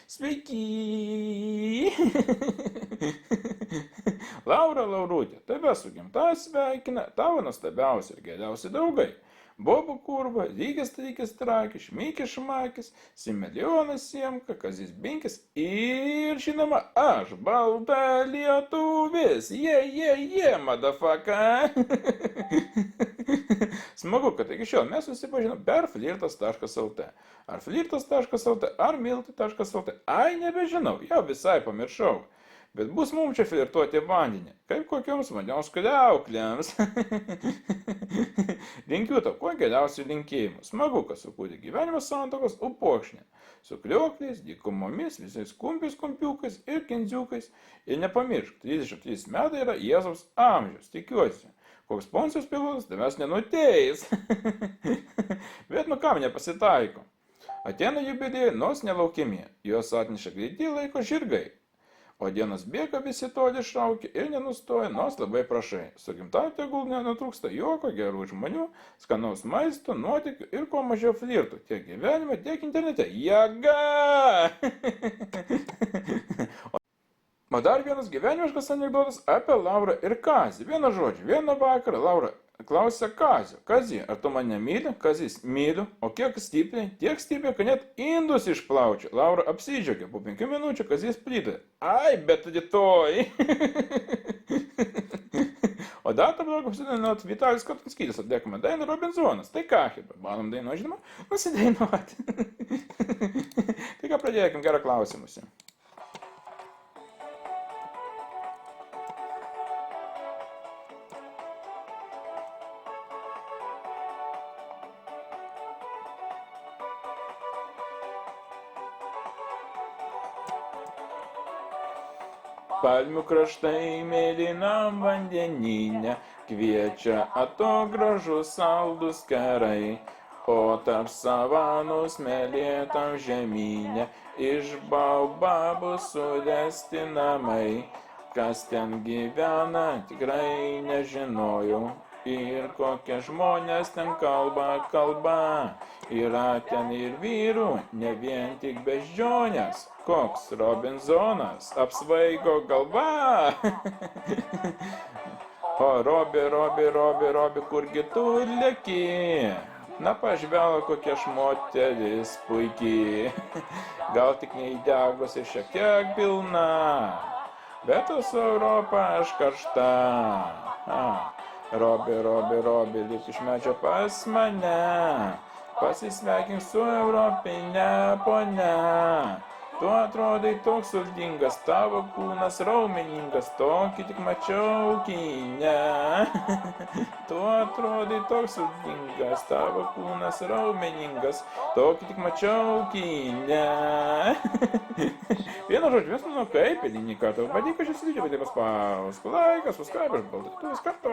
Sveiki! Laura, Laurutė, tave su gimtąja sveikina tavo nuostabiausi ir geriausi draugai. Bobo Kurva, Rygis Trykis Trakis, Šmykis Šmakis, Simelijonas Siemka, Kazis Binkis ir, žinoma, aš, balta lietuvis. Motherfucker. Smagu, kad iki šiol mes susipažinom per flirtas.lt. Ar flirtas.lt, ar miltai.lt. Ai, nebežinau, jau visai pamiršau. Bet bus mums čia flirtuoti vandenį, kaip kokioms vandens kriauklėms. Linkiu tau kuo geriausių linkėjimų. Smagu, kad sukūrė gyvenimo santuokos upokšnė. Su kriokliais, dykumomis, visais kumpiais, kumpiukais ir kendziukais. Ir nepamiršk, 33 metai yra Jėzaus amžius, tikiuosi. Koks Poncijus Pilotas tavęs nenuteis. Bet nu kam nepasitaiko. Ateina jubiliejai, nors nelaukiami. Juos atneša greitį laiko žirgai. O dienas bėga, visi toli šaukia ir nenustoja, nors labai prašai. Su gimtąja tegul nenutrūksta juoko, gerų žmonių, skanaus maisto, nuotykių ir kuo mažiau flirtų. Tiek gyvenime, tiek internete. Jėga! O dar vienas gyvenimiškas anekdotas apie Laurą ir Kazį. Vieną žodžią, vieną vakarą Laura klausia Kazio. Kazy, ar tu mane myli? Kazys, myliu. O kiek stipriai? Tiek stipriai, kad net indus išplaučia. Laura apsidžiaugia. Po 5 minučių Kazys pritarė. Ai, bet rytoj. O dar tarp draugų apsidainuot Vitalijus Kotinskytis atliekame dainą Robinzonas. Tai ką, Hiba, manom dainuot, žinoma, nusidainuot. Tai ką pradėkim, gerą klausimusi. Palmių kraštai mėlynam vandenyne kviečia atogražus saldus kerai, o tarp savanų smėlėtam žemyne iš baobabų suręsti namai. Kas ten gyvena, tikrai nežinojau. Ir kokie žmonės ten kalba. Yra ten ir vyrų, ne vien tik beždžionės. Koks Robinzonas, apsvaigo galva. O Robi, kurgi tu leki? Na pažvelk, kokia šmoteris puikiai. Gal tik neįdegus ir šiek tiek pilna. Bet su Europa aš karšta. Robi, lip iš medžio pas mane. Pasisveikink su europinė ponia. Tu atrodai toks sultingas, tavo kūnas raumeningas, tokį tik mačiau kine. Tu atrodai toks sultingas, tavo kūnas raumeningas, tokį tik mačiau kine. Vienu žodžiu, vis manau, kaip eilinį kartą. Padėk, aš esu didžiai, bet paspausk laikas, subscribe, aš baltai, tu vis karto.